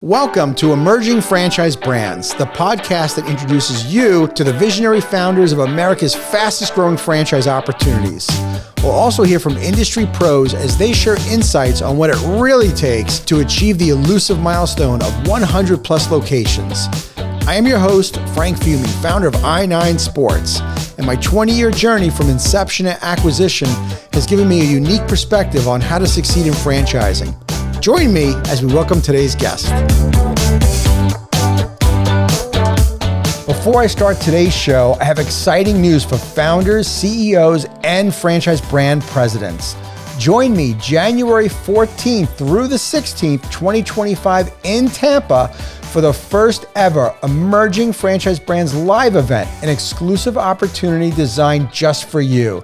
Welcome to Emerging Franchise Brands, the podcast that introduces you to the visionary founders of America's fastest growing franchise opportunities. We'll also hear from industry pros as they share insights on what it really takes to achieve the elusive milestone of 100 plus locations. I am your host, Frank Fumey, founder of I9 Sports, and my 20-year journey from inception to acquisition has given me a unique perspective on how to succeed in franchising. Join me as we welcome today's guest. Before I start today's show, I have exciting news for founders, CEOs, and franchise brand presidents. Join me January 14th through the 16th, 2025 in Tampa for the first ever Emerging Franchise Brands live event, an exclusive opportunity designed just for you.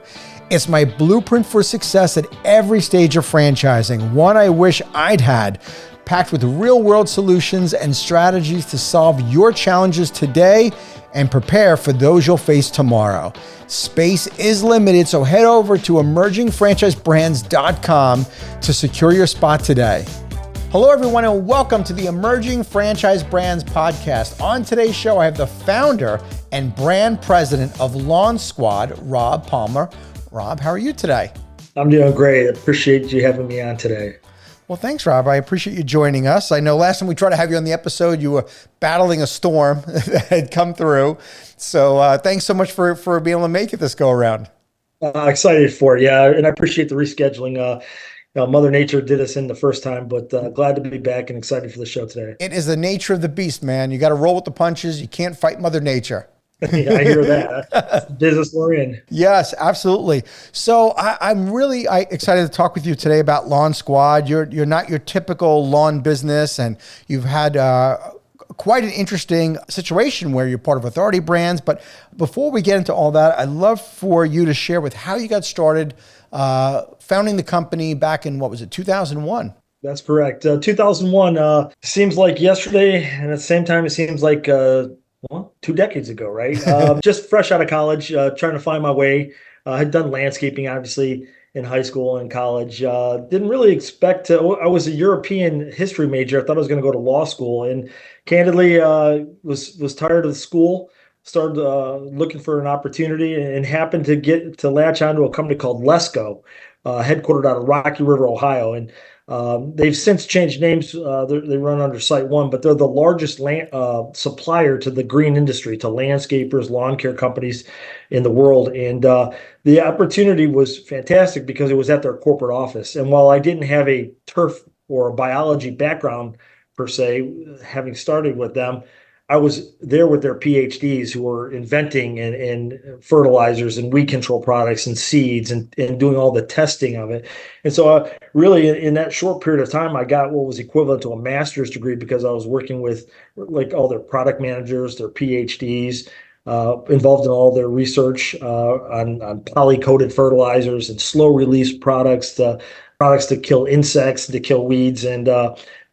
It's my blueprint for success at every stage of franchising, one I wish I'd had, packed with real-world solutions and strategies to solve your challenges today and prepare for those you'll face tomorrow. Space is limited, so head over to emergingfranchisebrands.com to secure your spot today. Hello, everyone, and welcome to the Emerging Franchise Brands podcast. On today's show, I have the founder and brand president of Lawn Squad, Rob Palmer. Rob, how are you today? I'm doing great. Appreciate you having me on today. Well, thanks, Rob. I appreciate you joining us. I know last time we tried to have you on the episode, you were battling a storm that had come through. So thanks so much for being able to make it this go around. Excited for it, yeah. And I appreciate the rescheduling. Mother Nature did us in the first time, but glad to be back and excited for the show today. It is the nature of the beast, man. You got to roll with the punches. You can't fight Mother Nature. Yeah, I hear that. That's the business we're in. Yes, absolutely. So I'm really excited to talk with you today about Lawn Squad. You're not your typical lawn business, and you've had quite an interesting situation where you're part of Authority Brands. But before we get into all that, I'd love for you to share with how you got started founding the company back in, 2001? That's correct. 2001 seems like yesterday, and at the same time, it seems like 2 decades ago, right? Just fresh out of college, trying to find my way. I had done landscaping, obviously, in high school and college. Didn't really expect to. I was a European history major. I thought I was going to go to law school, and candidly, was tired of school. Started looking for an opportunity, and happened to get to latch onto a company called Lesco, headquartered out of Rocky River, Ohio, and they've since changed names. They run under Site One, but they're the largest supplier to the green industry, to landscapers, lawn care companies in the world. And the opportunity was fantastic because it was at their corporate office. And while I didn't have a turf or a biology background per se, having started with them, I was there with their PhDs who were inventing and fertilizers and weed control products and seeds and doing all the testing of it. And so really in that short period of time, I got what was equivalent to a master's degree because I was working with like all their product managers, their PhDs, involved in all their research on poly-coated fertilizers and slow release products to kill insects, to kill weeds, and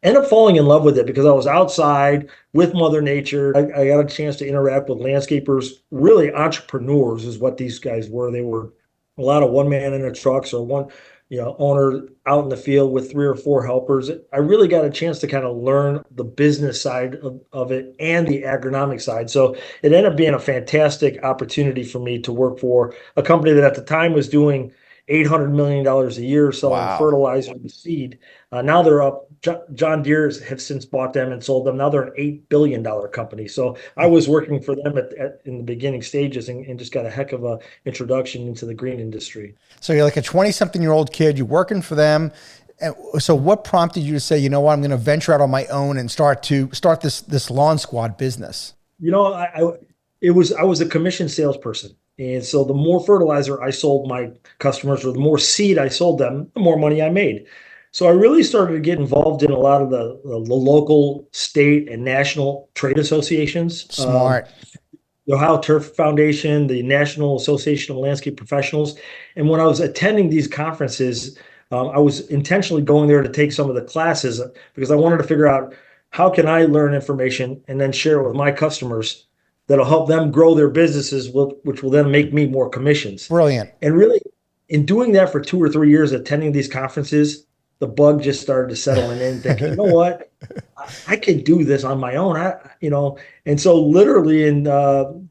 ended up falling in love with it because I was outside with Mother Nature. I got a chance to interact with landscapers, really entrepreneurs is what these guys were. They were a lot of one man in a trucks or one, owner out in the field with 3 or 4 helpers. I really got a chance to kind of learn the business side of it and the agronomic side. So it ended up being a fantastic opportunity for me to work for a company that at the time was doing $800 million a year selling fertilizer and seed. Now they're up. John Deere have since bought them and sold them. Now they're an $8 billion company. So I was working for them in the beginning stages and just got a heck of a introduction into the green industry. So you're like a 20-something-year-old kid. You're working for them. And so what prompted you to say, you know what, I'm going to venture out on my own and start this Lawn Squad business? I was a commission salesperson. And so the more fertilizer I sold my customers or the more seed I sold them, the more money I made. So I really started to get involved in a lot of the local, state, and national trade associations. Smart. The Ohio Turf Foundation, the National Association of Landscape Professionals. And when I was attending these conferences, I was intentionally going there to take some of the classes because I wanted to figure out how can I learn information and then share it with my customers that'll help them grow their businesses, which will then make me more commissions. Brilliant. And really, in doing that for 2 or 3 years, attending these conferences, the bug just started to settle in, thinking, you know what, I can do this on my own. And so literally in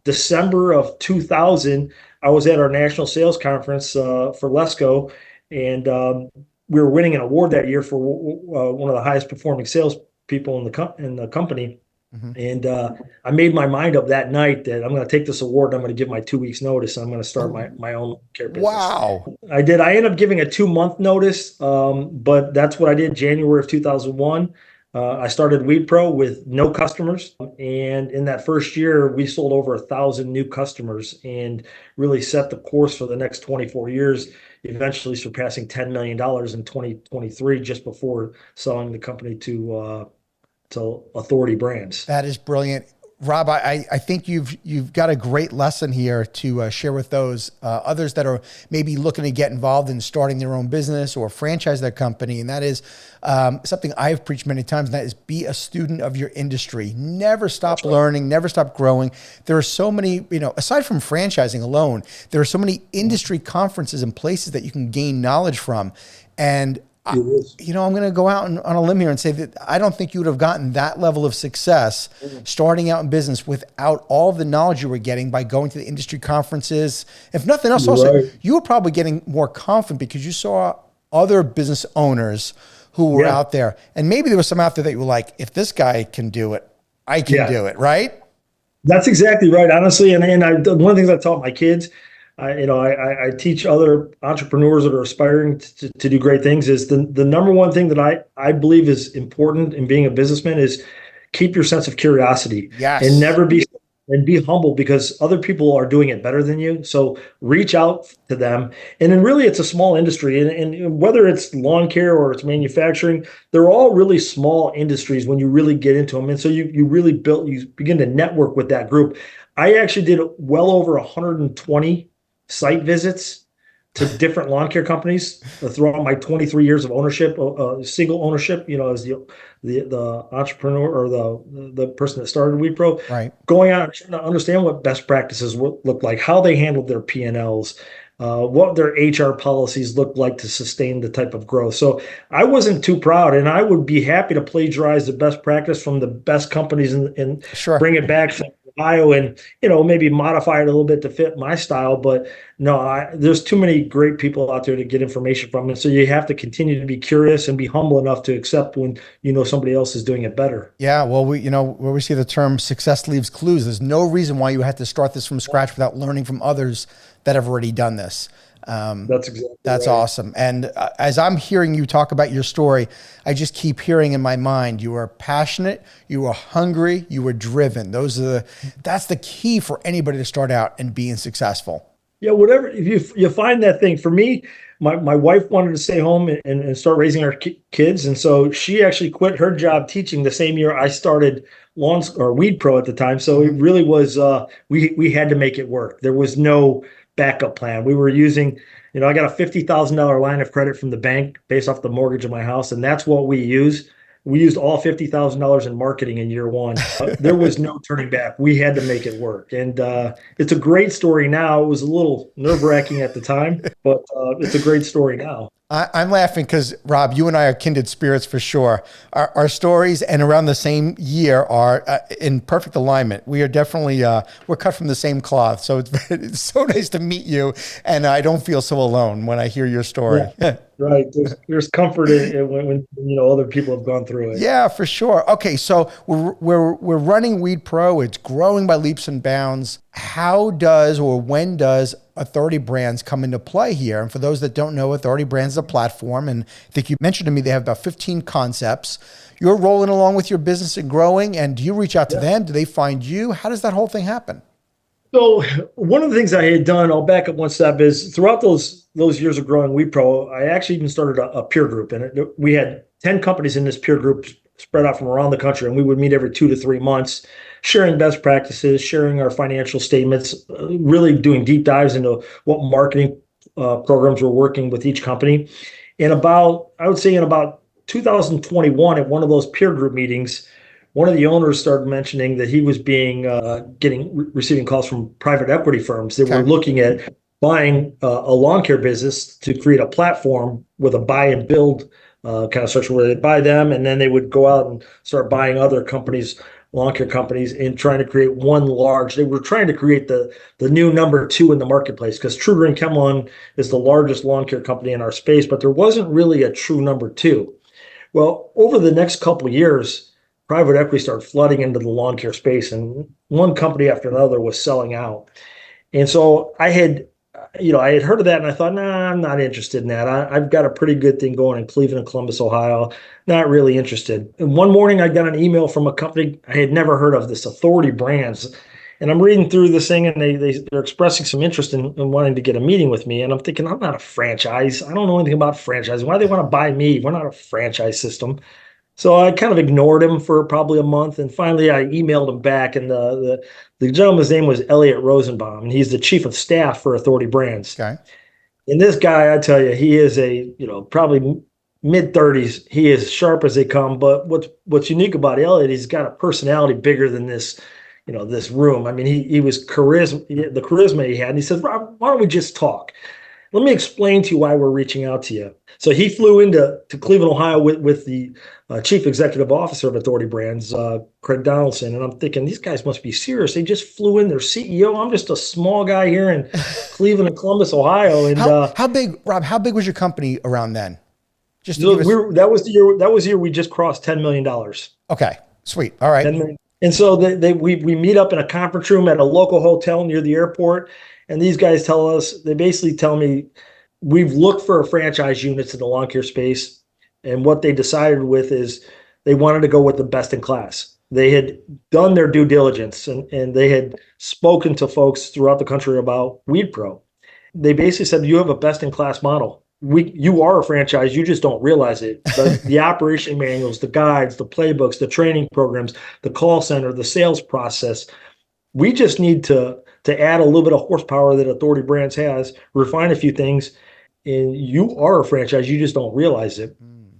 December of 2000, I was at our national sales conference for Lesco, and we were winning an award that year for one of the highest performing sales people in the company. Mm-hmm. And I made my mind up that night that I'm going to take this award. I'm going to give my 2 weeks notice. I'm going to start my own care business. Wow. I did. I ended up giving a 2 month notice, but that's what I did. January of 2001. I started Weed Pro with no customers. And in that first year, we sold over 1,000 new customers and really set the course for the next 24 years, eventually surpassing $10 million in 2023, just before selling the company to Authority Brands. That is brilliant. Rob, I think you've got a great lesson here to share with those others that are maybe looking to get involved in starting their own business or franchise their company. And that is something I've preached many times, and that is be a student of your industry. Never stop learning, never stop growing. There are so many, aside from franchising alone, there are so many industry conferences and places that you can gain knowledge from. And I'm going to go out on a limb here and say that I don't think you would have gotten that level of success starting out in business without all the knowledge you were getting by going to the industry conferences. If nothing else, also, you were probably getting more confident because you saw other business owners who were out there. And maybe there was some out there that you were like, if this guy can do it, I can do it, right? That's exactly right, honestly. And one of the things I taught my kids, I teach other entrepreneurs that are aspiring to do great things, is the number one thing that I believe is important in being a businessman is keep your sense of curiosity. Yes. And be humble, because other people are doing it better than you. So reach out to them. And then really it's a small industry, and whether it's lawn care or it's manufacturing, they're all really small industries when you really get into them. And so you begin to network with that group. I actually did well over 120 site visits to different lawn care companies throughout my 23 years of ownership, single ownership, as the entrepreneur or the person that started Weed Pro, right? Going out and trying to understand what best practices look like, how they handled their P&Ls, what their HR policies look like to sustain the type of growth. So I wasn't too proud, and I would be happy to plagiarize the best practice from the best companies and bring it back to Ohio and, maybe modify it a little bit to fit my style. But no, there's too many great people out there to get information from. And so you have to continue to be curious and be humble enough to accept when, somebody else is doing it better. Yeah. Well, where we see the term success leaves clues, there's no reason why you had to start this from scratch without learning from others that have already done this. That's awesome. And as I'm hearing you talk about your story, I just keep hearing in my mind, you were passionate, you were hungry, you were driven. That's the key for anybody to start out and being successful. Yeah, whatever. If you find that thing. For me, my wife wanted to stay home and start raising our kids, and so she actually quit her job teaching the same year I started Weed Pro at the time. So it really was we had to make it work. There was no backup plan. We were using, I got a $50,000 line of credit from the bank based off the mortgage of my house, and that's what we used. We used all $50,000 in marketing in year one. There was no turning back. We had to make it work. And it's a great story now. It was a little nerve-wracking at the time, but it's a great story now. I'm laughing because, Rob, you and I are kindred spirits for sure. Our stories and around the same year are in perfect alignment. We are definitely, we're cut from the same cloth. So it's so nice to meet you. And I don't feel so alone when I hear your story. Yeah. Right. There's comfort in when other people have gone through it. Yeah, for sure. Okay, so we're running Weed Pro. It's growing by leaps and bounds. How does or when does Authority Brands come into play here? And for those that don't know, Authority Brands is a platform, and I think you mentioned to me they have about 15 concepts. You're rolling along with your business and growing, and do you reach out to them? Do they find you? How does that whole thing happen? So one of the things I had done, I'll back up one step, is throughout those years of growing Weed Pro, I actually even started a peer group, and we had 10 companies in this peer group spread out from around the country, and we would meet every 2 to 3 months, sharing best practices, sharing our financial statements, really doing deep dives into what marketing programs were working with each company. And I would say in about 2021, at one of those peer group meetings, one of the owners started mentioning that he was receiving calls from private equity firms that were looking at buying a lawn care business to create a platform with a buy and build kind of structure where they'd buy them, and then they would go out and start buying other companies, lawn care companies, and trying to create one large. They were trying to create the new number two in the marketplace, because True Green Chemlawn is the largest lawn care company in our space, but there wasn't really a true number two. Well, over the next couple of years, private equity started flooding into the lawn care space, and one company after another was selling out. And so I had heard of that, and I thought, nah, I'm not interested in that. I've got a pretty good thing going in Cleveland and Columbus, Ohio. Not really interested. And one morning, I got an email from a company I had never heard of, this Authority Brands. And I'm reading through this thing, and they're expressing some interest in wanting to get a meeting with me. And I'm thinking, I'm not a franchise. I don't know anything about franchising. Why do they want to buy me? We're not a franchise system. So I kind of ignored him for probably a month, and finally I emailed him back. And the gentleman's name was Elliot Rosenbaum, and he's the chief of staff for Authority Brands. Okay. And this guy, I tell you, he is probably mid-30s. He is sharp as they come. But what's unique about Elliot, he's got a personality bigger than this room. I mean, he was the charisma he had. And he said, Rob, why don't we just talk? Let me explain to you why we're reaching out to you. So he flew into Cleveland, Ohio with the chief executive officer of Authority Brands, Craig Donaldson. And I'm thinking, these guys must be serious. They just flew in their CEO. I'm just a small guy here in Cleveland and Columbus, Ohio. And how big, Rob, how big was your company around then? That was the year we just crossed $10 million. Okay, sweet. All right. And so we meet up in a conference room at a local hotel near the airport. And these guys they basically tell me, we've looked for franchise units in the lawn care space. And what they decided with is they wanted to go with the best in class. They had done their due diligence, and they had spoken to folks throughout the country about Weed Pro. They basically said, you have a best in class model. You are a franchise, you just don't realize it. The operation manuals, the guides, the playbooks, the training programs, the call center, the sales process. We just need to add a little bit of horsepower that Authority Brands has, refine a few things, and you are a franchise, you just don't realize it.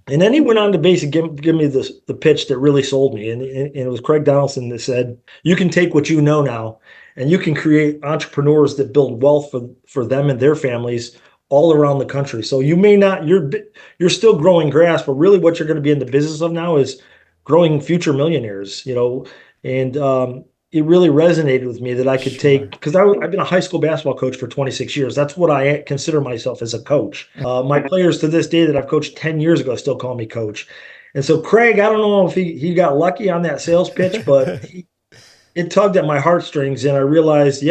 And then he went on to basically give me the pitch that really sold me. And it was Craig Donaldson that said, you can take what you know now, and you can create entrepreneurs that build wealth for them and their families all around the country. So you may not, you're still growing grass, but really what you're going to be in the business of now is growing future millionaires, and it really resonated with me that I could take, because I've been a high school basketball coach for 26 years. That's what I consider myself as a coach. My players to this day that I've coached 10 years ago still call me coach. And so Craig, I don't know if he got lucky on that sales pitch, but it tugged at my heartstrings, and I realized,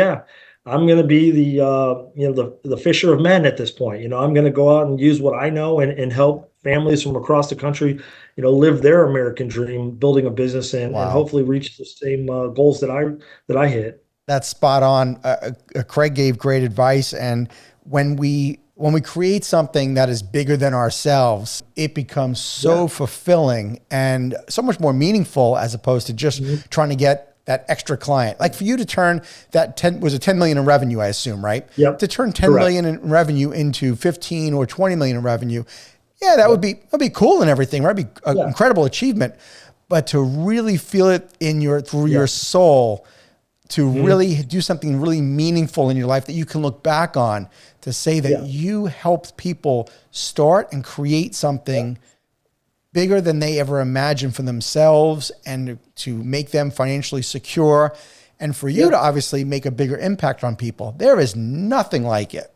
I'm going to be the fisher of men at this point. I'm going to go out and use what I know and help families from across the country, live their American dream, building a business and hopefully reach the same goals that I hit. That's spot on. Craig gave great advice. And when we create something that is bigger than ourselves, it becomes so fulfilling and so much more meaningful, as opposed to just trying to get that extra client. Like for you to turn that 10 million in revenue, I assume, right? Yep. To turn 10 million in revenue into 15 or 20 million in revenue. Yeah, that'd be cool and everything, right? It'd be an incredible achievement. But to really feel it through your soul, to really do something really meaningful in your life that you can look back on, to say that you helped people start and create something bigger than they ever imagined for themselves, and to make them financially secure, and for you to obviously make a bigger impact on people. There is nothing like it.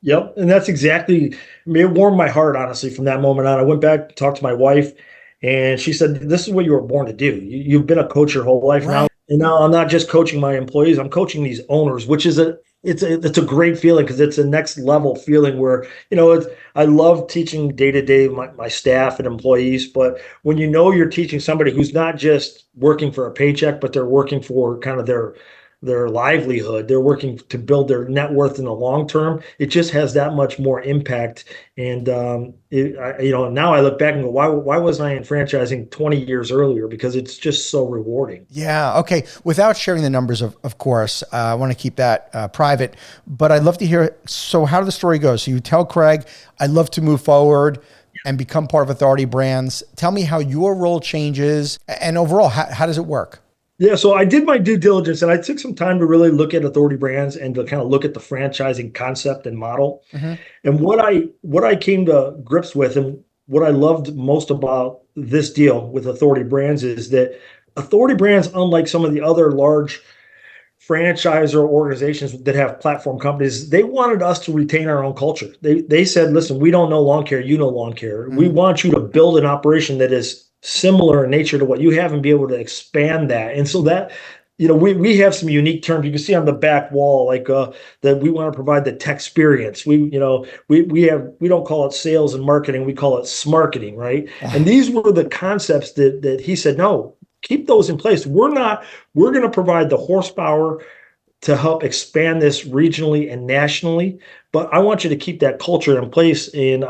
Yep. And that's exactly, it warmed my heart, honestly, from that moment on. I went back, talked to my wife, and she said, this is what you were born to do. You've been a coach your whole life now. And now I'm not just coaching my employees, I'm coaching these owners, which is it's a great feeling, because it's a next level feeling where, I love teaching day to day my staff and employees. But when you're teaching somebody who's not just working for a paycheck, but they're working for kind of their livelihood, they're working to build their net worth in the long term, it just has that much more impact. And now I look back and go, why wasn't I in franchising 20 years earlier? Because it's just so rewarding. Yeah. Okay. Without sharing the numbers, of course, I want to keep that private, but I'd love to hear. So how did the story go? So you tell Craig, I'd love to move forward and become part of Authority Brands. Tell me how your role changes, and overall, how does it work? Yeah, so I did my due diligence, and I took some time to really look at Authority Brands and to kind of look at the franchising concept and model. And what I came to grips with, and what I loved most about this deal with Authority Brands is that Authority Brands, unlike some of the other large franchise or organizations that have platform companies, they wanted us to retain our own culture. They said, listen, we don't know lawn care, you know lawn care. We want you to build an operation that is similar in nature to what you have and be able to expand that. And so that, we have some unique terms. You can see on the back wall, like that we want to provide the tech experience. We don't call it sales and marketing, we call it smarketing, right? And these were the concepts that he said, no, keep those in place. We're going to provide the horsepower to help expand this regionally and nationally, but I want you to keep that culture in place. And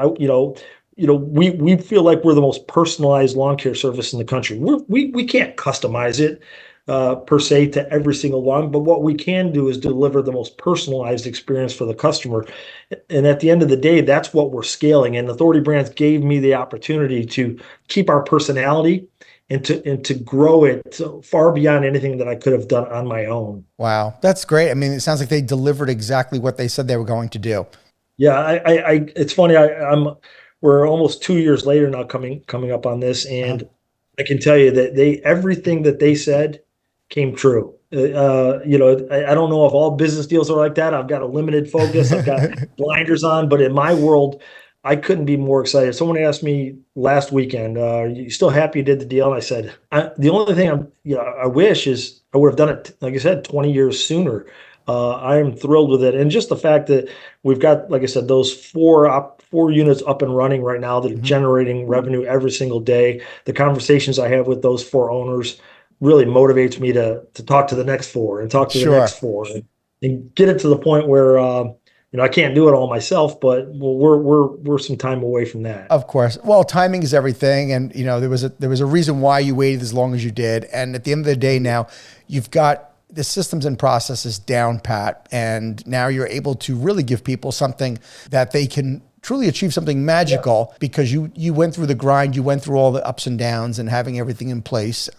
we feel like we're the most personalized lawn care service in the country. We can't customize it per se to every single lawn, but what we can do is deliver the most personalized experience for the customer. And at the end of the day, that's what we're scaling. And Authority Brands gave me the opportunity to keep our personality and to grow it so far beyond anything that I could have done on my own. Wow, that's great. I mean, it sounds like they delivered exactly what they said they were going to do. Yeah, it's funny. We're almost 2 years later now, coming up on this, and I can tell you that everything that they said came true. I don't know if all business deals are like that. I've got a limited focus. I've got blinders on, but in my world, I couldn't be more excited. Someone asked me last weekend, "Are you still happy you did the deal?" And I said, "The only thing I wish is I would have done it, like I said, 20 years sooner." I am thrilled with it, and just the fact that we've got, like I said, those four units up and running right now that are generating revenue every single day. The conversations I have with those four owners really motivates me to talk to the next four and talk to the next four and get it to the point where I can't do it all myself, but we're some time away from that. Of course. Well, timing is everything, and there was a reason why you waited as long as you did. And at the end of the day, now you've got the systems and processes down pat, and now you're able to really give people something that they can truly achieve something magical because you went through the grind, you went through all the ups and downs and having everything in place.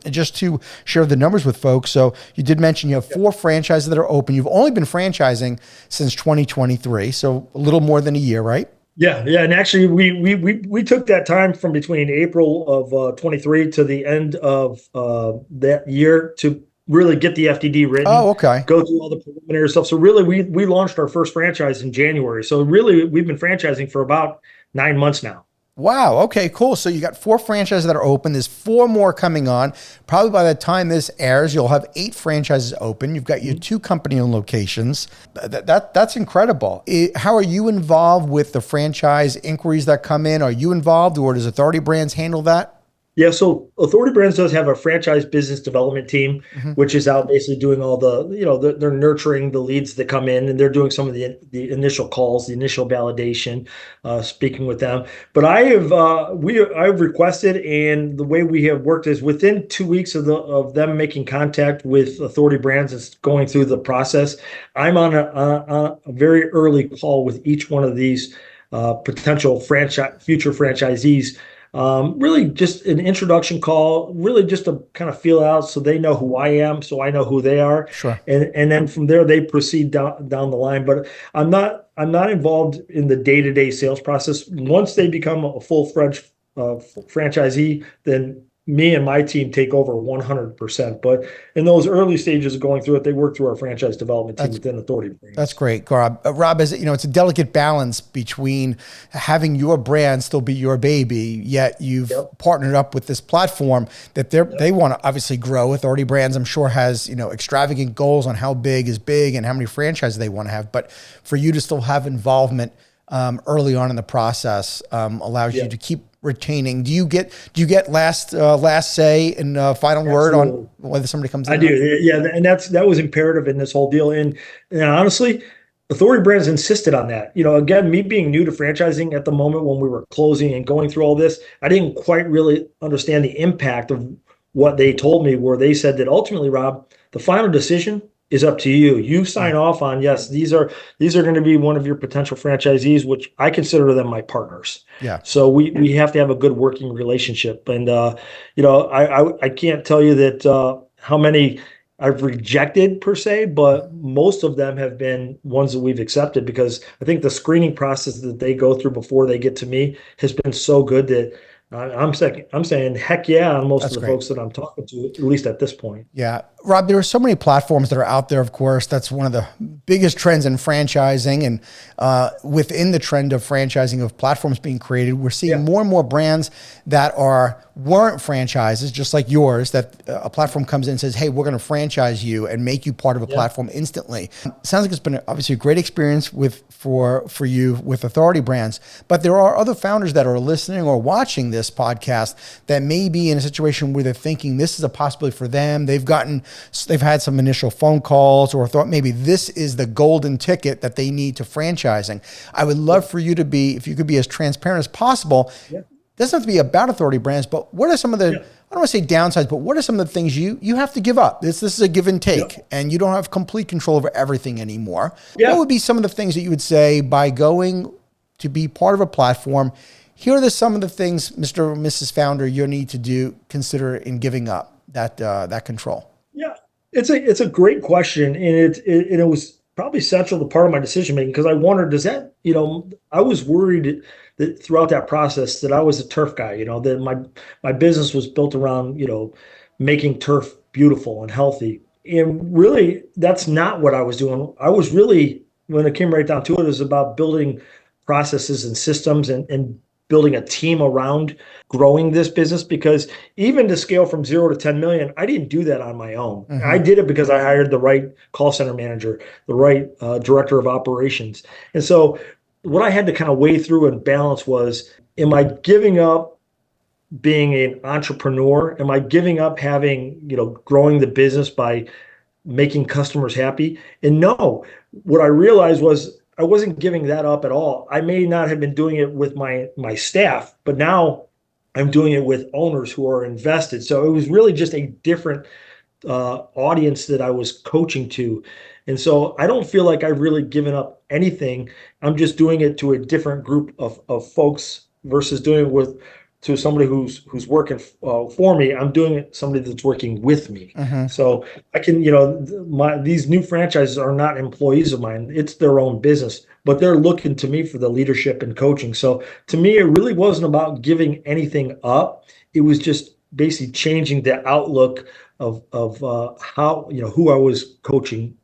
Just to share the numbers with folks. So you did mention you have 4 franchises that are open. You've only been franchising since 2023. So a little more than a year, right? Yeah. And actually we took that time from between April of 23 to the end of that year to really get the FDD written. Oh, okay. Go through all the preliminary stuff. So really, we launched our first franchise in January. So really, we've been franchising for about 9 months now. Wow. Okay, cool. So you got 4 franchises that are open. There's 4 more coming on. Probably by the time this airs, you'll have 8 franchises open. You've got your 2 company-owned locations. That's incredible. How are you involved with the franchise inquiries that come in? Are you involved, or does Authority Brands handle that? Yeah, so Authority Brands does have a franchise business development team, which is out basically doing all they're nurturing the leads that come in, and they're doing some of the initial calls, the initial validation, speaking with them. But I've requested, and the way we have worked is within 2 weeks of them making contact with Authority Brands and going through the process, I'm on a very early call with each one of these potential future franchisees. Really just an introduction call, really just to kind of feel out so they know who I am, so I know who they are. Sure. And then from there they proceed down the line. But I'm not involved in the day-to-day sales process. Once they become a full-fledged franchisee, then me and my team take over 100%. But in those early stages of going through it, they work through our franchise development team within Authority Brands. That's great, Rob. Rob, it's a delicate balance between having your brand still be your baby, yet you've partnered up with this platform that they want to obviously grow. Authority Brands, I'm sure, has extravagant goals on how big is big and how many franchises they want to have. But for you to still have involvement early on in the process allows you to keep retaining. Do you get last say and final word on whether somebody comes in? I do. Yeah. And that was imperative in this whole deal. And honestly, Authority Brands insisted on that. Again, me being new to franchising at the moment when we were closing and going through all this, I didn't quite really understand the impact of what they told me, where they said that ultimately, Rob, the final decision is up to you. You sign off on, yes, these are going to be one of your potential franchisees, which I consider them my partners. Yeah. So we have to have a good working relationship. And I can't tell you that how many I've rejected per se, but most of them have been ones that we've accepted because I think the screening process that they go through before they get to me has been so good that I'm saying heck yeah on most of That's the great. folks that I'm talking to, at least at this point. Yeah. Rob, there are so many platforms that are out there, of course. That's one of the biggest trends in franchising. And within the trend of franchising, of platforms being created, we're seeing Yeah. more and more brands that weren't franchises, just like yours, that a platform comes in and says, hey, we're going to franchise you and make you part of a Yeah. platform instantly. Sounds like it's been obviously a great experience for you with Authority Brands. But there are other founders that are listening or watching this podcast that may be in a situation where they're thinking this is a possibility for them. They've had some initial phone calls or thought maybe this is the golden ticket that they need to franchising. I would love for you to be, if you could be as transparent as possible. Yeah. It doesn't have to be about Authority Brands, but what are some of the, I don't want to say downsides, but what are some of the things you have to give up? This is a give and take, and you don't have complete control over everything anymore. Yeah. What would be some of the things that you would say by going to be part of a platform? Here are some of the things, Mr. or Mrs. Founder, you need to consider in giving up that control. Yeah, it's a great question, and it was probably central to part of my decision making because I wondered, does that, I was worried that throughout that process that I was a turf guy, that my business was built around, making turf beautiful and healthy. And really, that's not what I was doing. I was really, when it came right down to it, it was about building processes and systems and building a team around growing this business, because even to scale from 0 to 10 million, I didn't do that on my own. Mm-hmm. I did it because I hired the right call center manager, the right director of operations. And so what I had to kind of weigh through and balance was, am I giving up being an entrepreneur? Am I giving up having, growing the business by making customers happy? And no, what I realized was I wasn't giving that up at all. I may not have been doing it with my staff, but now I'm doing it with owners who are invested. So it was really just a different audience that I was coaching to. And so I don't feel like I've really given up anything. I'm just doing it to a different group of folks versus doing it to somebody who's working for me. I'm doing it somebody that's working with me. Mm-hmm. So I can, these new franchises are not employees of mine. It's their own business, but they're looking to me for the leadership and coaching. So to me, it really wasn't about giving anything up. It was just basically changing the outlook of how, who I was coaching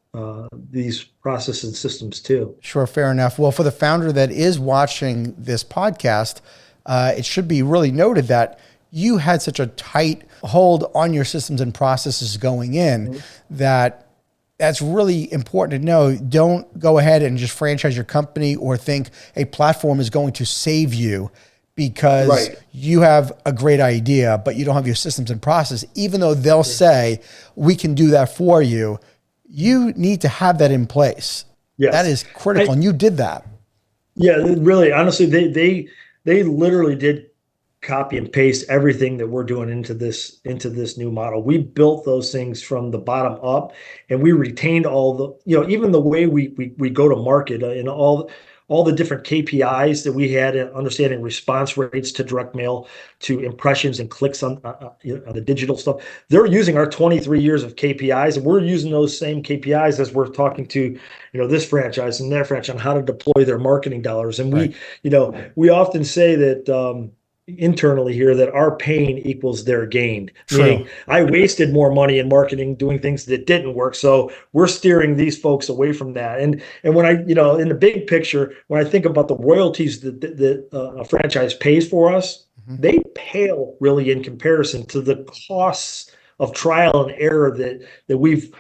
these processes and systems to. Sure, fair enough. Well, for the founder that is watching this podcast, it should be really noted that you had such a tight hold on your systems and processes going in that's really important to know. Don't go ahead and just franchise your company or think a platform is going to save you because you have a great idea, but you don't have your systems and process. Even though they'll say, we can do that for you, you need to have that in place. Yes. That is critical, and you did that. Yeah, really, honestly, they literally did copy and paste everything that we're doing into this new model. We built those things from the bottom up, and we retained all the, even the way we go to market and all the different KPIs that we had, understanding response rates to direct mail, to impressions and clicks on the digital stuff. They're using our 23 years of KPIs, and we're using those same KPIs as we're talking to, this franchise and that franchise on how to deploy their marketing dollars. And we often say that internally here that our pain equals their gain. True. Meaning I wasted more money in marketing doing things that didn't work. So we're steering these folks away from that. And when I, in the big picture, when I think about the royalties that a franchise pays for us, they pale really in comparison to the costs of trial and error that we've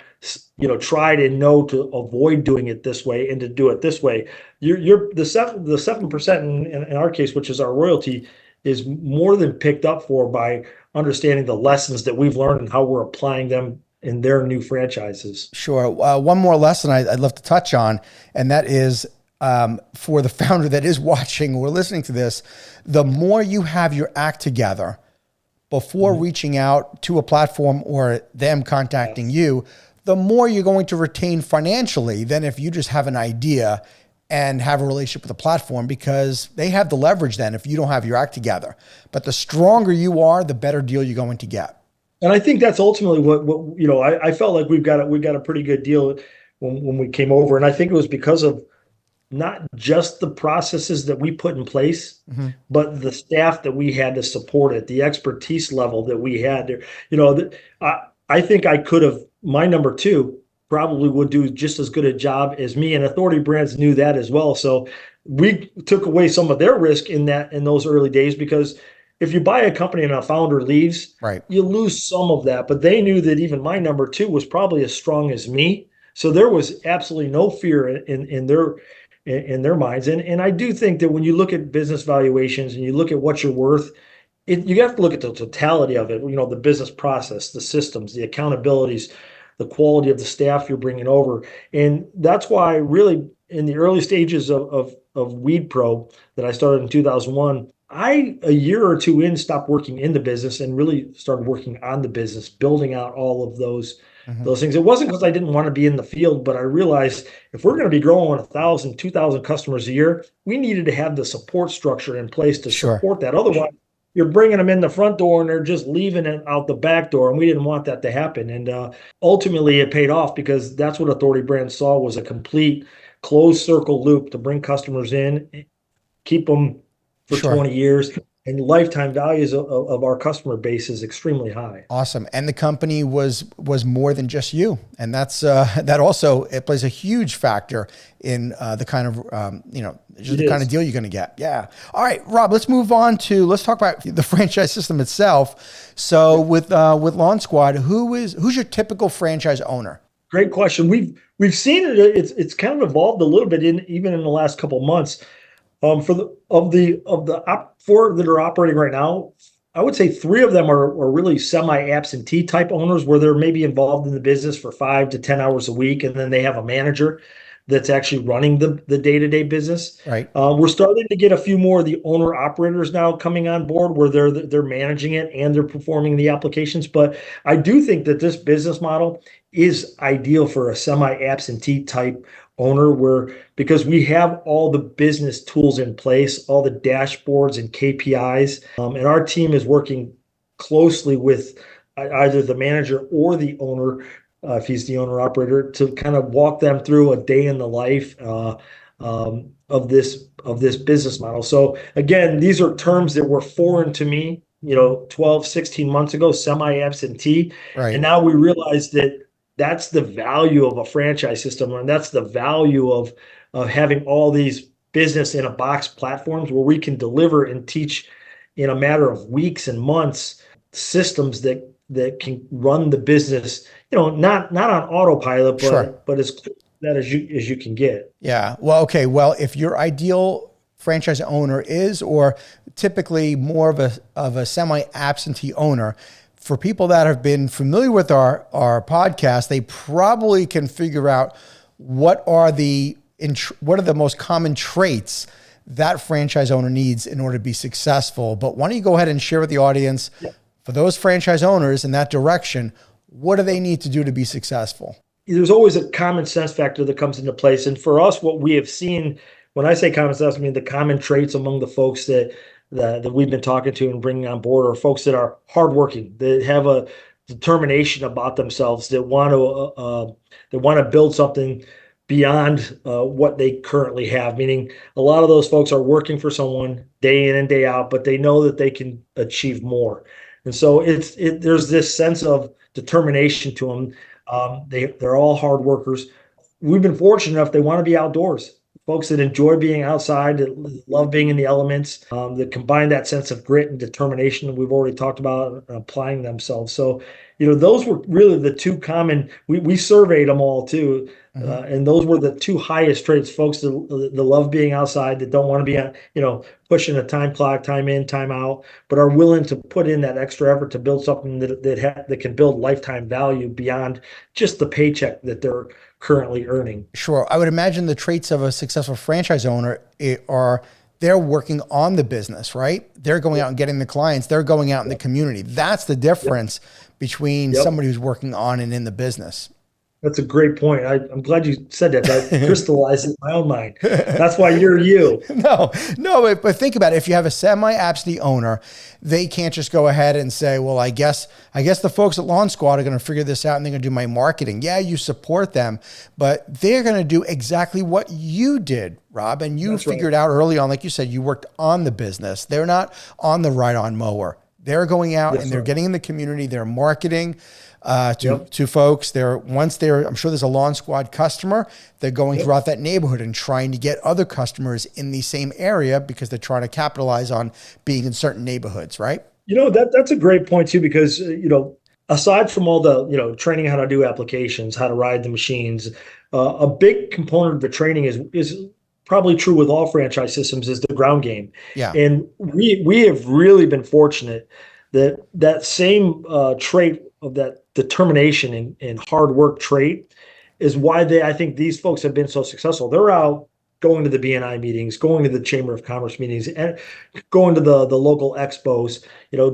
tried and know to avoid doing it this way and to do it this way. You're the 7% in our case, which is our royalty, is more than picked up for by understanding the lessons that we've learned and how we're applying them in their new franchises. Sure. One more lesson I'd love to touch on, and that is for the founder that is watching or listening to this, the more you have your act together before reaching out to a platform or them contacting you, the more you're going to retain financially than if you just have an idea and have a relationship with the platform, because they have the leverage then if you don't have your act together. But the stronger you are, the better deal you're going to get. And I think that's ultimately what I felt like we got a pretty good deal when we came over. And I think it was because of not just the processes that we put in place, Hmm. but the staff that we had to support it, the expertise level that we had there. You know, I think I could have, my number two probably would do just as good a job as me, and Authority Brands knew that as well. So we took away some of their risk in those early days, because if you buy a company and a founder leaves, Right. you lose some of that. But they knew that even my number two was probably as strong as me. So there was absolutely no fear in their minds. And I do think that when you look at business valuations and you look at what you're worth, you have to look at the totality of it. The business process, the systems, the accountabilities, the quality of the staff you're bringing over. And that's why really in the early stages of Weed Pro that I started in 2001, a year or two in, stopped working in the business and really started working on the business, building out all of Hmm. those things. It wasn't because I didn't want to be in the field, but I realized if we're going to be growing 1,000, 2,000 customers a year, we needed to have the support structure in place to Sure. support that. Otherwise, you're bringing them in the front door and they're just leaving it out the back door. And we didn't want that to happen. And ultimately, it paid off, because that's what Authority Brands saw was a complete closed circle loop to bring customers in, keep them for Sure. 20 years. And lifetime values of our customer base is extremely high. Awesome. And the company was more than just you. And that's that also, it plays a huge factor in the kind of just It the kind of is. deal you're going to get. Yeah. All right, Rob, let's talk about the franchise system itself. So with Lawn Squad, who's your typical franchise owner? Great question. We've seen it. It's kind of evolved a little bit even in the last couple of months. For four that are operating right now, I would say three of them are really semi-absentee type owners, where they're maybe involved in the business for 5 to 10 hours a week, and then they have a manager that's actually running the day-to-day business. Right. We're starting to get a few more of the owner operators now coming on board, where they're managing it and they're performing the applications. But I do think that this business model is ideal for a semi-absentee type owner, where because we have all the business tools in place, all the dashboards and KPIs, and our team is working closely with either the manager or the owner, if he's the owner operator, to kind of walk them through a day in the life of this business model. So again, these are terms that were foreign to me, 12, 16 months ago, semi-absentee. And Right. now we realize that that's the value of a franchise system, and that's the value of having all these business in a box platforms where we can deliver and teach in a matter of weeks and months systems that can run the business, not on autopilot, Sure. but as close to that as you can get. Yeah. Well, okay. Well, if your ideal franchise owner is, or typically more of a semi-absentee owner, for people that have been familiar with our podcast, they probably can figure out what are the most common traits that franchise owner needs in order to be successful. But why don't you go ahead and share with the audience, Yeah. for those franchise owners in that direction, what do they need to do to be successful? There's always a common sense factor that comes into place. And for us, what we have seen, when I say common sense, I mean the common traits among the folks that we've been talking to and bringing on board are folks that are hardworking, that have a determination about themselves, that want to build something beyond what they currently have. Meaning, a lot of those folks are working for someone day in and day out, but they know that they can achieve more. And so there's this sense of determination to them. They're all hard workers. We've been fortunate enough, they want to be outdoors. Folks that enjoy being outside, that love being in the elements, that combine that sense of grit and determination that we've already talked about, applying themselves. So, those were really the two common. We surveyed them all too, Mhm. and those were the two highest traits. Folks that love being outside, that don't want to be on, pushing a time clock, time in, time out, but are willing to put in that extra effort to build something that can build lifetime value beyond just the paycheck that they're currently earning. Sure. I would imagine the traits of a successful franchise owner are they're working on the business, right? They're going out and getting the clients. They're going out in the Yep. community. That's the Yep. difference between Yep. somebody who's working on and in the business. That's a great point. I'm glad you said that. That crystallized in my own mind. That's why you're you. No, no, but think about it. If you have a semi-absentee owner, they can't just go ahead and say, well, I guess the folks at Lawn Squad are going to figure this out and they're going to do my marketing. Yeah, you support them, but they're going to do exactly what you did, Rob. And you That's right. figured out early on, like you said, you worked on the business. They're not on the ride-on mower. They're going out Yes, and they're sir. getting in the community. They're marketing to Yep. to folks. I'm sure there's a Lawn Squad customer. They're going Yep. throughout that neighborhood and trying to get other customers in the same area because they're trying to capitalize on being in certain neighborhoods, right? That's a great point too, because aside from all the training how to do applications, how to ride the machines, a big component of the training is probably true with all franchise systems is the ground game, Yeah. and we have really been fortunate that that same trait of that determination and hard work trait is why I think these folks have been so successful. They're out going to the BNI meetings, going to the Chamber of Commerce meetings, and going to the local expos,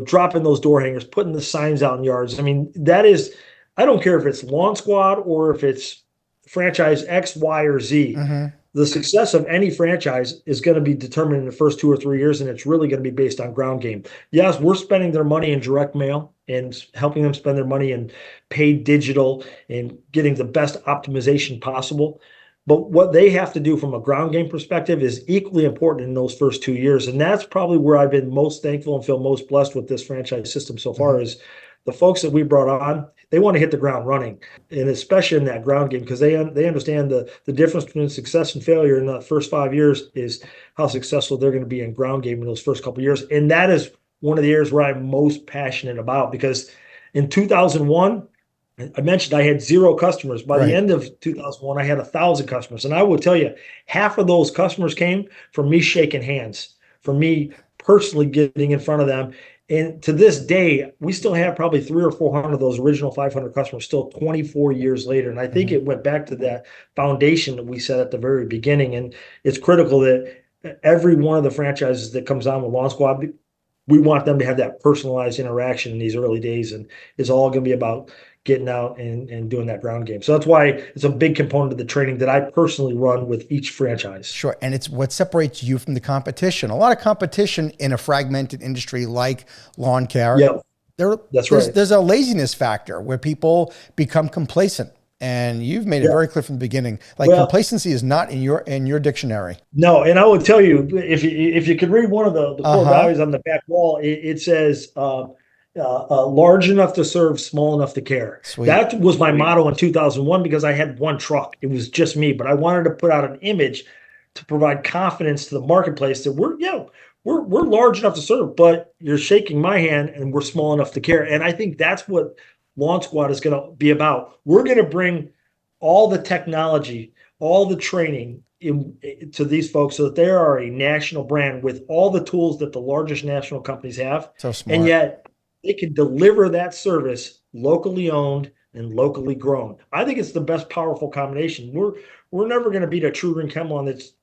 dropping those door hangers, putting the signs out in yards. I mean, that is, I don't care if it's Lawn Squad or if it's franchise X, Y, or Z. Hmm. The success of any franchise is going to be determined in the first 2 or 3 years, and it's really going to be based on ground game. Yes, we're spending their money in direct mail and helping them spend their money in paid digital and getting the best optimization possible. But what they have to do from a ground game perspective is equally important in those first 2 years. And that's probably where I've been most thankful and feel most blessed with this franchise system so Hmm. far is the folks that we brought on, they want to hit the ground running. And especially in that ground game, because they understand the difference between success and failure in the first 5 years is how successful they're going to be in ground game in those first couple of years. And that is one of the areas where I'm most passionate about because in 2001, I mentioned I had zero customers. By the Right. end of 2001, I had 1,000 customers. And I will tell you, half of those customers came from me shaking hands, from me personally getting in front of them. And to this day, we still have probably 300 or 400 of those original 500 customers still 24 years later. And I think Hmm. it went back to that foundation that we set at the very beginning. And it's critical that every one of the franchises that comes on with Lawn Squad, we want them to have that personalized interaction in these early days. And it's all going to be about getting out and doing that ground game. So that's why it's a big component of the training that I personally run with each franchise. Sure. And it's what separates you from the competition. A lot of competition in a fragmented industry like lawn care. Yeah, There, that's there's right. there's a laziness factor where people become complacent. And you've made it Yeah. very clear from the beginning. Like Well, complacency is not in your dictionary. no, and I would tell you if you could read one of the core Uh-huh. values on the back wall, it says large enough to serve, small enough to care. Sweet. That was my motto in 2001 because I had one truck. It was just me, but I wanted to put out an image to provide confidence to the marketplace that we're large enough to serve, but you're shaking my hand and we're small enough to care. And I think that's what Launch Squad is going to be about. We're going to bring all the technology, all the training to these folks so that they are a national brand with all the tools that the largest national companies have. So And smart. yet they can deliver that service locally owned and locally grown. I think it's the best powerful combination. We're never going to beat a True Chemlon that's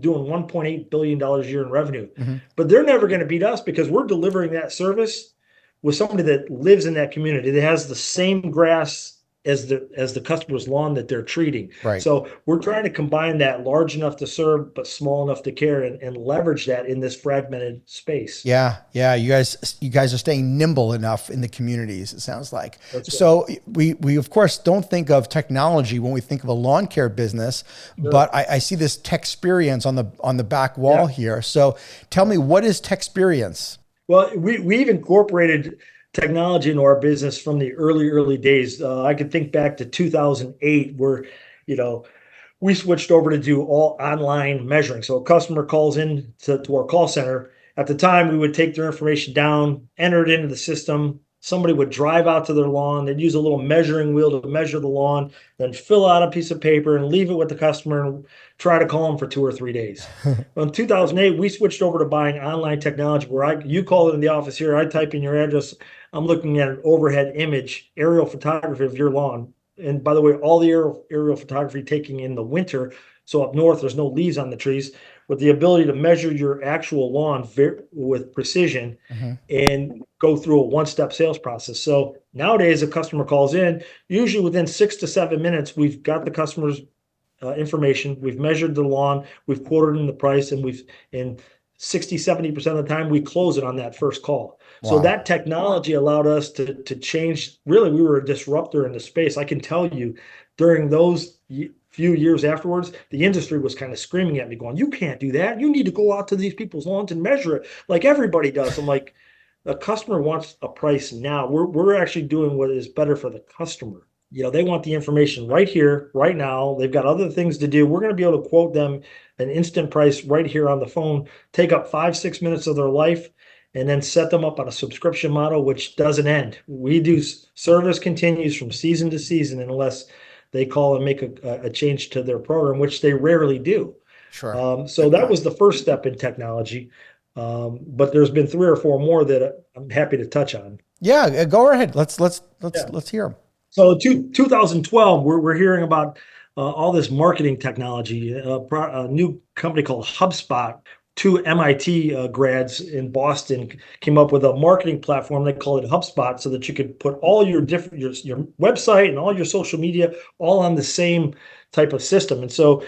doing $1.8 billion a year in revenue, Mhm. but they're never going to beat us because we're delivering that service with somebody that lives in that community that has the same grass as the customer's lawn that they're treating. Right. So we're trying to combine that large enough to serve but small enough to care and leverage that in this fragmented space. Yeah, yeah. You guys are staying nimble enough in the communities, it sounds like. That's right. So we of course don't think of technology when we think of a lawn care business, Sure. but I see this tech experience on the back Yeah. wall here. So tell me, what is tech experience? Well, we've incorporated technology into our business from the early days. I can think back to 2008, where you know we switched over to do all online measuring. So a customer calls in to our call center. At the time, we would take their information down, enter it into the system. Somebody would drive out to their lawn. They'd use a little measuring wheel to measure the lawn, then fill out a piece of paper and leave it with the customer and try to call them for 2 or 3 days. Well, in 2008, we switched over to buying online technology where you call it in the office here, I type in your address. I'm looking at an overhead image, aerial photography of your lawn. And by the way, all the aerial photography taking in the winter. So up north, there's no leaves on the trees. with the ability to measure your actual lawn with precision Hmm. and go through a one-step sales process. So nowadays, a customer calls in, usually within 6 to 7 minutes, we've got the customer's information, we've measured the lawn, we've quoted them the price, and we've in 60, 70% of the time we close it on that first call. So Wow. that technology allowed us to change. Really, we were a disruptor in the space. I can tell you, during those few years afterwards, the industry was kind of screaming at me, going, "You can't do that. You need to go out to these people's lawns and measure it like everybody does." I'm like, the customer wants a price now. We're actually doing what is better for the customer. They want the information right here, right now. They've got other things to do. We're going to be able to quote them an instant price right here on the phone, take up 5, 6 minutes of their life, and then set them up on a subscription model, which doesn't end. We do service continues from season to season unless they call and make a change to their program, which they rarely do. Sure. So that was the first step in technology. But there's been 3 or 4 more that I'm happy to touch on. Yeah, go ahead. Let's Yeah. hear them. So 2012, we're hearing about all this marketing technology. A new company called HubSpot. 2 MIT grads in Boston came up with a marketing platform. They called it HubSpot, so that you could put all your different your website and all your social media all on the same type of system. And so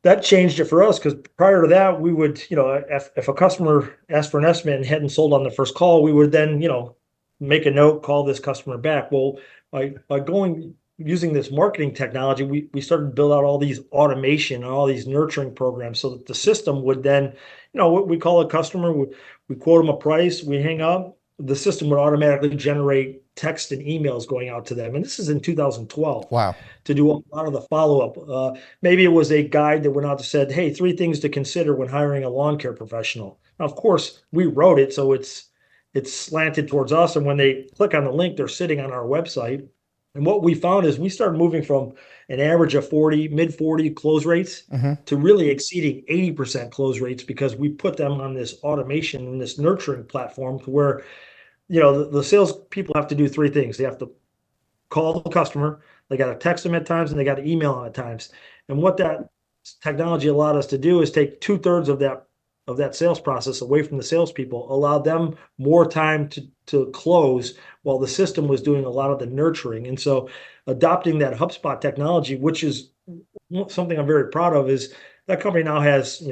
that changed it for us, because prior to that, we would, if a customer asked for an estimate and hadn't sold on the first call, we would then, make a note, call this customer back. Well, by using this marketing technology, we started to build out all these automation and all these nurturing programs, so that the system would then, what we call a customer, we quote them a price, we hang up, the system would automatically generate text and emails going out to them. And this is in 2012. Wow. To do a lot of the follow-up. Maybe it was a guide that went out that said, "Hey, 3 things to consider when hiring a lawn care professional." Now, of course, we wrote it, so it's slanted towards us. And when they click on the link, they're sitting on our website. And what we found is we started moving from an average of mid 40 close rates Hmm. to really exceeding 80% close rates, because we put them on this automation and this nurturing platform, to where, the sales people have to do 3 things. They have to call the customer, they got to text them at times, and they got to email them at times. And what that technology allowed us to do is take 2/3 of that sales process away from the salespeople, allowed them more time to close, while the system was doing a lot of the nurturing. And so adopting that HubSpot technology, which is something I'm very proud of, is that company now has,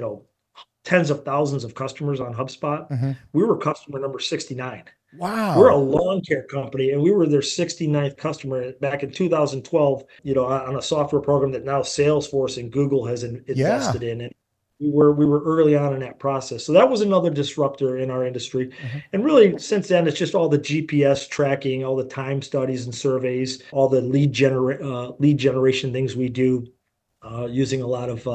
tens of thousands of customers on HubSpot. Hmm. We were customer number 69. We're a Wow. lawn care company, and we were their 69th customer back in 2012, on a software program that now Salesforce and Google has Yeah. invested in. And we were early on in that process. So that was another disruptor in our industry. Hmm. And really, since then, it's just all the GPS tracking, all the time studies and surveys, all the lead generation things we do, using a lot of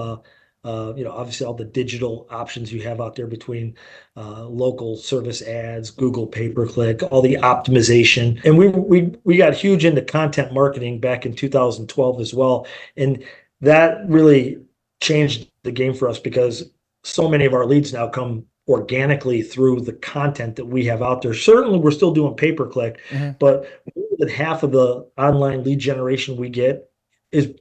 obviously all the digital options you have out there, between local service ads, Google pay-per-click, all the optimization. And we got huge into content marketing back in 2012 as well. And that really changed the game for us, because so many of our leads now come organically through the content that we have out there. Certainly, we're still doing pay-per-click, Hmm. but more than half of the online lead generation we get is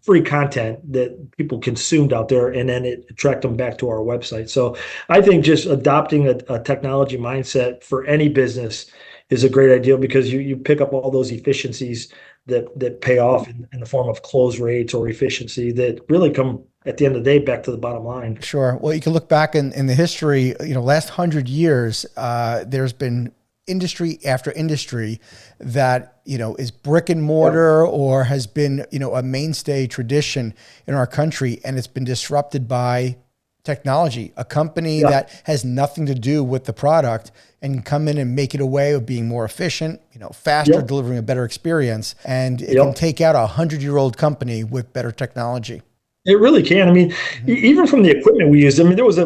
free content that people consumed out there, and then it attract them back to our website. So I think just adopting a technology mindset for any business is a great idea, because you pick up all those efficiencies that pay off in the form of close rates or efficiency, that really come at the end of the day back to the bottom line. Sure. Well, you can look back in the history, last 100 years, there's been industry after industry that, is brick and mortar, or has been, a mainstay tradition in our country. And it's been disrupted by technology, a company Yeah. that has nothing to do with the product and can come in and make it a way of being more efficient, faster, Yep. delivering a better experience. And it Yep. can take out a 100-year-old company with better technology. It really can. I mean, Mhm. even from the equipment we used, I mean, there was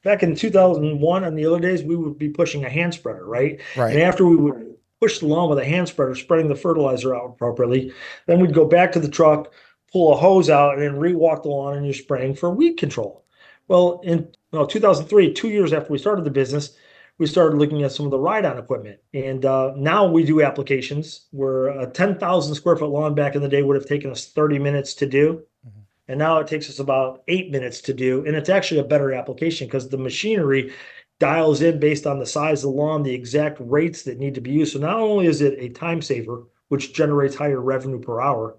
back in 2001, on the other days, we would be pushing a hand spreader, right? And Right. after we would push the lawn with a hand spreader, spreading the fertilizer out appropriately, then we'd go back to the truck, pull a hose out, and then re-walk the lawn, and you're spraying for weed control. Well, in 2003, 2 years after we started the business, we started looking at some of the ride-on equipment. And now we do applications where a 10,000 square foot lawn back in the day would have taken us 30 minutes to do. and now it takes us about 8 minutes to do. And it's actually a better application because the machinery dials in based on the size of the lawn, the exact rates that need to be used. So not only is it a time saver, which generates higher revenue per hour,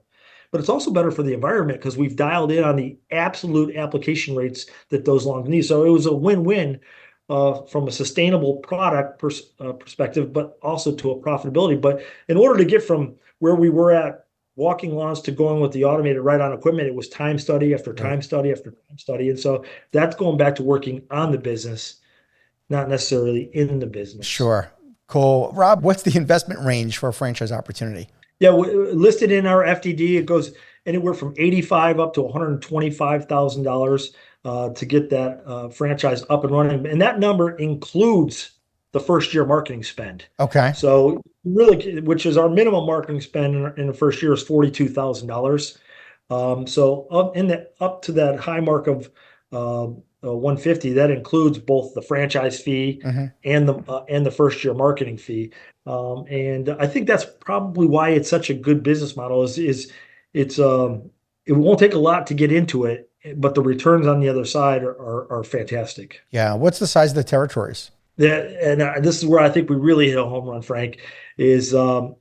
but it's also better for the environment because we've dialed in on the absolute application rates that those lawns need. So it was a win-win from a sustainable product perspective, but also to a profitability. But in order to get from where we were at walking lawns to going with the automated ride-on equipment, it was time study after Right. time study after time study. And so that's going back to working on the business, not necessarily in the business. Sure. Cool. Rob, what's the investment range for a franchise opportunity? Yeah, listed in our FDD, it goes anywhere from 85 up to $125,000 to get that franchise up and running, and that number includes the first year marketing spend. Okay. So really, which is our minimum marketing spend in the first year is $42,000. So up to that high mark of 150, that includes both the franchise fee Mm-hmm. and the first year marketing fee. And I think that's probably why it's such a good business model is it's it won't take a lot to get into it, but the returns on the other side are fantastic. Yeah. What's the size of the territories? This is where I think we really hit a home run, Frank. And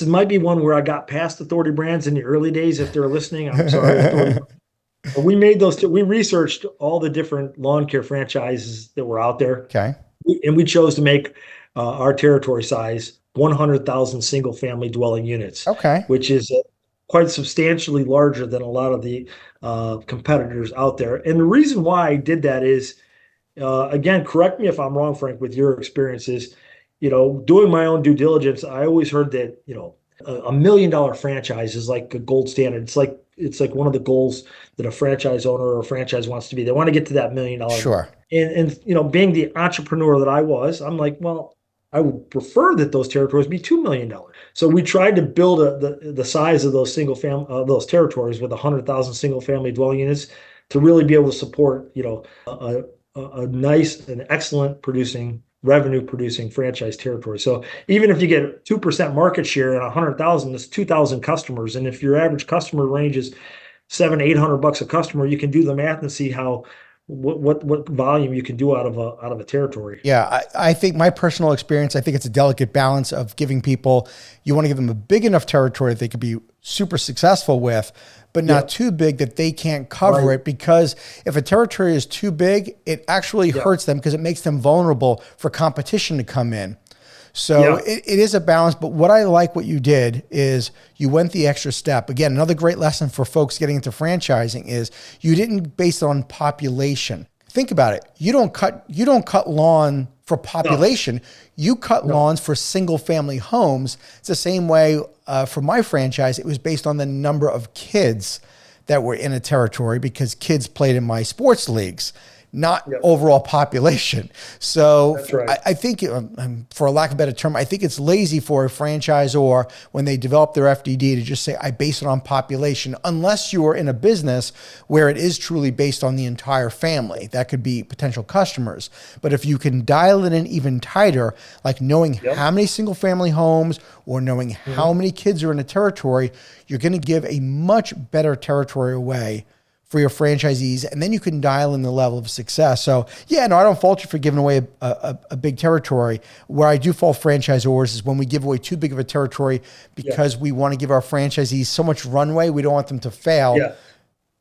might be one where I got past Authority Brands in the early days. If they're listening, I'm sorry, Authority. But we made those. We researched all the different lawn care franchises that were out there, Okay. and we chose to make our territory size 100,000 single family dwelling units, Okay. which is quite substantially larger than a lot of the competitors out there. And the reason why I did that is, again, correct me if I'm wrong, Frank, with your experiences, doing my own due diligence, I always heard that, $1 million franchise is like a gold standard. It's like one of the goals that a franchise owner or a franchise wants to be. They want to get to that $1 million. Sure. And being the entrepreneur that I was, I'm like, well, I would prefer that those territories be $2 million. So we tried to build the size of those those territories with 100,000 single family dwelling units to really be able to support, a nice and excellent revenue producing franchise territory. So even if you get 2% market share and 100,000, that's 2,000 customers. And if your average customer range is $700-800 a customer, you can do the math and see what volume you can do out of a territory. Yeah, I think my personal experience, I think it's a delicate balance of giving people, you want to give them a big enough territory that they could be super successful with, but not too big that they can't cover it, because if a territory is too big, it actually hurts them because it makes them vulnerable for competition to come in. So it is a balance, but what I like what you did is you went the extra step. Again, another great lesson for folks getting into franchising is you didn't base it on population. Think about it. You don't cut lawn for population. No. You cut lawns for single family homes. It's the same way for my franchise. It was based on the number of kids that were in a territory because kids played in my sports leagues, not overall population. So that's right. I think, for a lack of a better term, I think it's lazy for a franchisor when they develop their FDD to just say, I base it on population, unless you are in a business where it is truly based on the entire family. That could be potential customers. But if you can dial it in even tighter, like knowing how many single family homes or knowing how many kids are in a territory, you're going to give a much better territory away for your franchisees, and then you can dial in the level of success. So I don't fault you for giving away a big territory. Where I do fault franchisors is when we give away too big of a territory because we want to give our franchisees so much runway, we don't want them to fail. Yeah.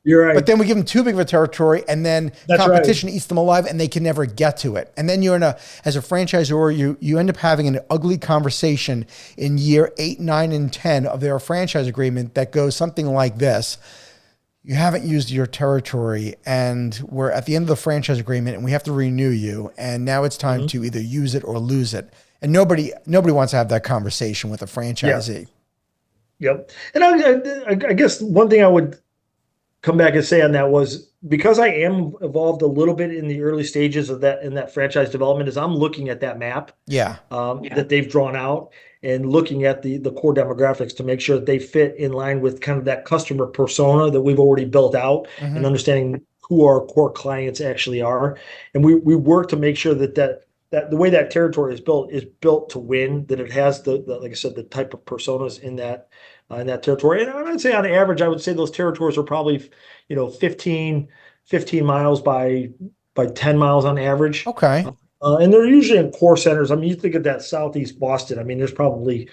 You're right. But then we give them too big of a territory, and then competition eats them alive, and they can never get to it. And then you're as a franchisor, you end up having an ugly conversation in year 8, 9, and 10 of their franchise agreement that goes something like this. You haven't used your territory, and we're at the end of the franchise agreement, and we have to renew you. And now it's time to either use it or lose it. And nobody wants to have that conversation with a franchisee. Yep. And I guess one thing I would come back and say on that was, because I am involved a little bit in the early stages of that franchise development, is I'm looking at that map that they've drawn out and looking at the core demographics to make sure that they fit in line with kind of that customer persona that we've already built out, and understanding who our core clients actually are. And we work to make sure that the way that territory is built to win, that it has the like I said, the type of personas in that in that territory. And I'd say on average, I would say those territories are probably, 15 miles by 10 miles on average. Okay. And they're usually in core centers. I mean, you think of that Southeast Boston. I mean, there's probably,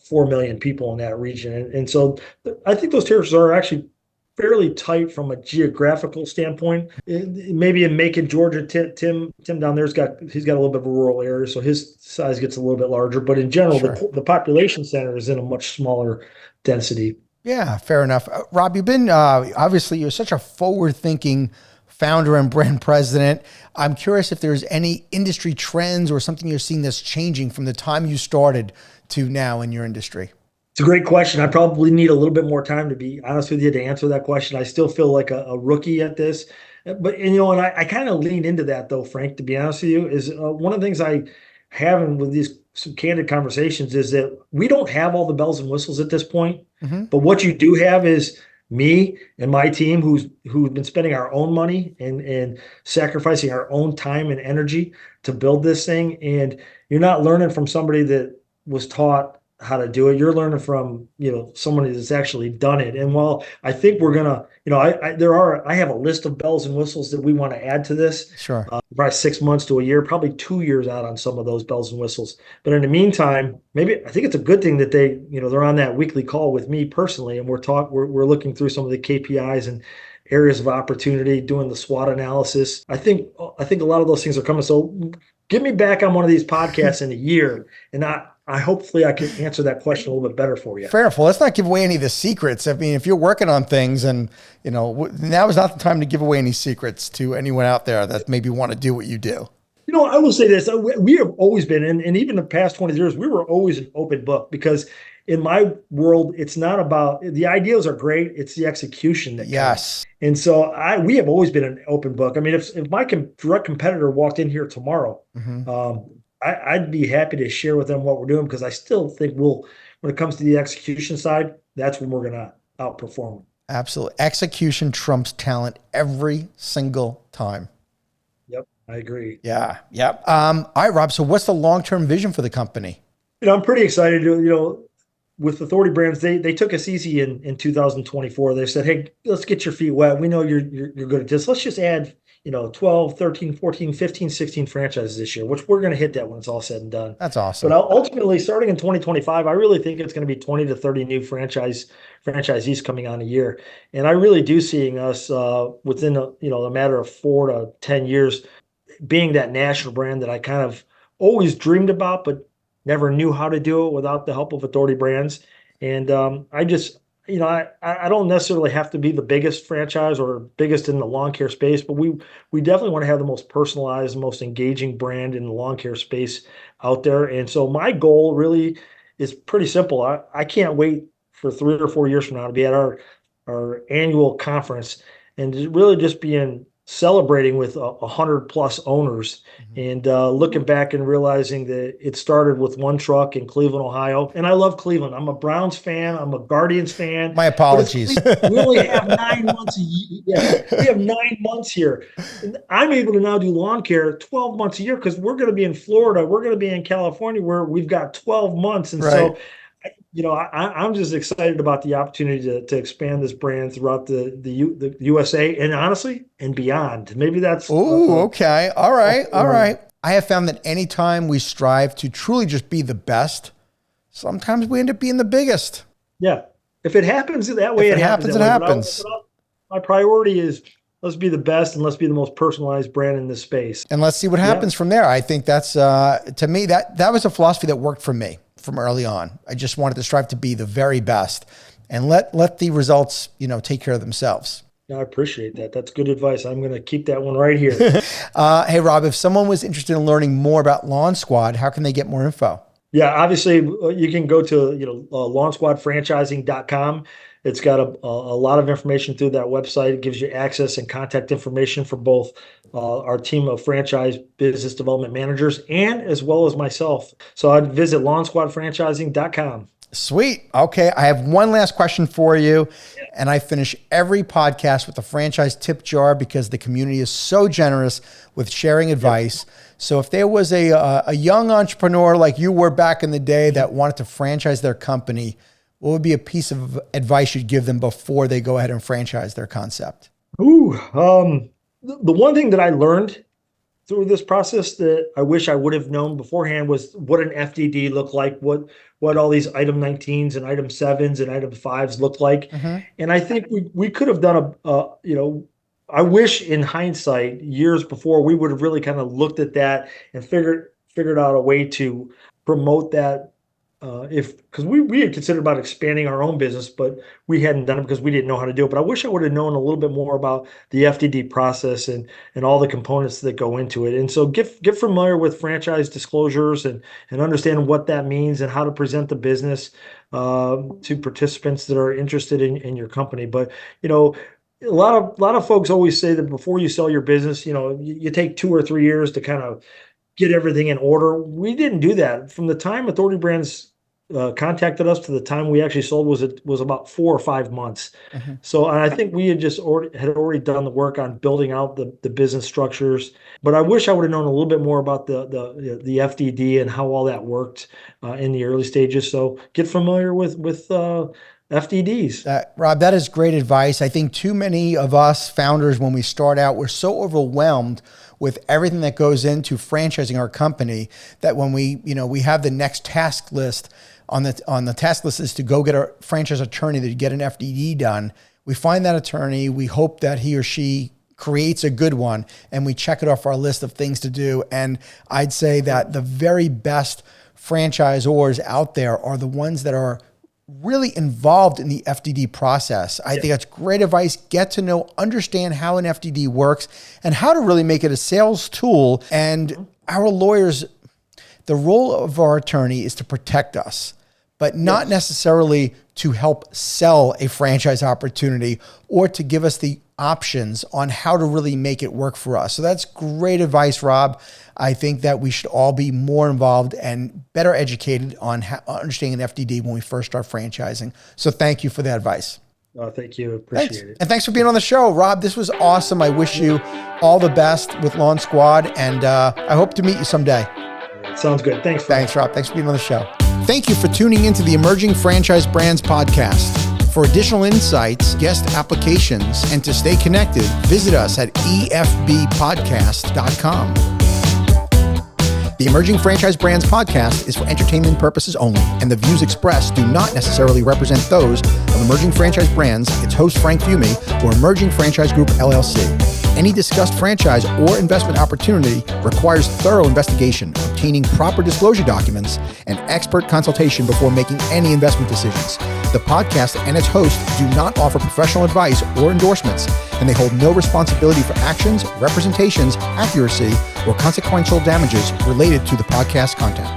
4 million people in that region. And so I think those territories are actually fairly tight from a geographical standpoint. Maybe in Macon, Georgia, Tim down there's he's got a little bit of a rural area, so his size gets a little bit larger. But in general, Sure. the population center is in a much smaller density. Yeah, fair enough. Rob, you've been, obviously, you're such a forward-thinking founder and brand president. I'm curious if there's any industry trends or something you're seeing that's changing from the time you started to now in your industry. It's a great question. I probably need a little bit more time, to be honest with you, to answer that question. I still feel like a rookie at this, but and I kind of lean into that though, Frank. To be honest with you, is one of the things I have with these some candid conversations is that we don't have all the bells and whistles at this point. Mm-hmm. But what you do have is me and my team who've been spending our own money and sacrificing our own time and energy to build this thing. And you're not learning from somebody that was taught how to do it. You're learning from, somebody that's actually done it. And while I think we're gonna, I have a list of bells and whistles that we want to add to this. Sure. Probably 6 months to a year, probably 2 years out on some of those bells and whistles. But in the meantime, maybe I think it's a good thing that they're on that weekly call with me personally, and we're looking through some of the KPIs and areas of opportunity, doing the SWOT analysis. I think a lot of those things are coming. So get me back on one of these podcasts in a year, and hopefully I can answer that question a little bit better for you. Fair enough. Well, let's not give away any of the secrets. I mean, if you're working on things and, now is not the time to give away any secrets to anyone out there that maybe want to do what you do. I will say this. We have always been, and even the past 20 years, we were always an open book, because in my world, it's not about the ideas are great. It's the execution that Yes. counts. And so we have always been an open book. I mean, if my direct competitor walked in here tomorrow, Mm-hmm. I'd be happy to share with them what we're doing, because I still think when it comes to the execution side, that's when we're going to outperform them. Absolutely. Execution trumps talent every single time. Yep, I agree. Yeah. Yep. All right, Rob. So what's the long-term vision for the company? I'm pretty excited to, with Authority Brands, they took us easy in 2024. They said, hey, let's get your feet wet. We know you're good at this. Let's just add 12, 13, 14, 15, 16 franchises this year, which we're going to hit that when it's all said and done. That's awesome. But ultimately, starting in 2025, I really think it's going to be 20 to 30 new franchisees coming on a year. And I really do seeing us within a matter of 4 to 10 years being that national brand that I kind of always dreamed about, but never knew how to do it without the help of Authority Brands. And I just, I don't necessarily have to be the biggest franchise or biggest in the lawn care space, but we definitely want to have the most personalized, most engaging brand in the lawn care space out there. And so my goal really is pretty simple. I can't wait for 3 or 4 years from now to be at our annual conference and really just celebrating with 100 plus owners, and looking back and realizing that it started with one truck in Cleveland, Ohio. And I love Cleveland. I'm a Browns fan. I'm a Guardians fan. My apologies. We only have 9 months a year. Yeah, we have 9 months here. And I'm able to now do lawn care 12 months a year, because we're going to be in Florida. We're going to be in California, where we've got 12 months. And so I'm just excited about the opportunity to expand this brand throughout the USA, and honestly, and beyond. Maybe that's. Okay. All right. All right. I have found that anytime we strive to truly just be the best, sometimes we end up being the biggest. Yeah. If it happens that way, it happens. It happens. My priority is let's be the best, and let's be the most personalized brand in this space. And let's see what happens from there. I think that's, to me, that was a philosophy that worked for me from early on. I just wanted to strive to be the very best and let the results, take care of themselves. I appreciate that. That's good advice. I'm going to keep that one right here. Hey, Rob, if someone was interested in learning more about Lawn Squad, how can they get more info? Yeah, obviously you can go to, lawnsquadfranchising.com. It's got a lot of information through that website. It gives you access and contact information for both our team of franchise business development managers and as well as myself. So I'd visit lawnsquadfranchising.com. Sweet. Okay. I have one last question for you. And I finish every podcast with a franchise tip jar, because the community is so generous with sharing advice. So if there was a young entrepreneur like you were back in the day that wanted to franchise their company, what would be a piece of advice you'd give them before they go ahead and franchise their concept? The one thing that I learned through this process that I wish I would have known beforehand was what an FDD looked like, what all these item 19s and item 7s and item 5s looked like. And I think we could have done I wish in hindsight, years before, we would have really kind of looked at that and figured out a way to promote that. Because we had considered about expanding our own business, but we hadn't done it because we didn't know how to do it. But I wish I would have known a little bit more about the FDD process and all the components that go into it. And so get familiar with franchise disclosures and understand what that means and how to present the business to participants that are interested in your company. But a lot of folks always say that before you sell your business, you take 2 or 3 years to kind of get everything in order. We didn't do that. From the time Authority Brands contacted us to the time we actually sold was about 4 or 5 months. So I think we had already done the work on building out the business structures. But I wish I would have known a little bit more about the FDD and how all that worked in the early stages. So get familiar with FDDs. Rob, that is great advice. I think too many of us founders, when we start out, we're so overwhelmed with everything that goes into franchising our company that when we have the next task list on the task list is to go get a franchise attorney to get an FDD done. We find that attorney, we hope that he or she creates a good one, and we check it off our list of things to do. And I'd say that the very best franchisors out there are the ones that are really involved in the FDD process. I think that's great advice. Get to know, understand how an FDD works and how to really make it a sales tool. And our lawyers, the role of our attorney is to protect us, but not necessarily to help sell a franchise opportunity or to give us the options on how to really make it work for us. So that's great advice, Rob. I think that we should all be more involved and better educated on understanding an FDD when we first start franchising. So thank you for that advice. Thank you. Appreciate it. And thanks for being on the show, Rob. This was awesome. I wish you all the best with Lawn Squad, and I hope to meet you someday. Sounds good. Thanks, Rob. Thanks for being on the show. Thank you for tuning into the Emerging Franchise Brands podcast. For additional insights, guest applications, and to stay connected, visit us at efbpodcast.com. The Emerging Franchise Brands podcast is for entertainment purposes only, and the views expressed do not necessarily represent those of Emerging Franchise Brands, its host Frank Fiume, or Emerging Franchise Group, LLC. Any discussed franchise or investment opportunity requires thorough investigation, obtaining proper disclosure documents, and expert consultation before making any investment decisions. The podcast and its host do not offer professional advice or endorsements, and they hold no responsibility for actions, representations, accuracy, or consequential damages related to the podcast content.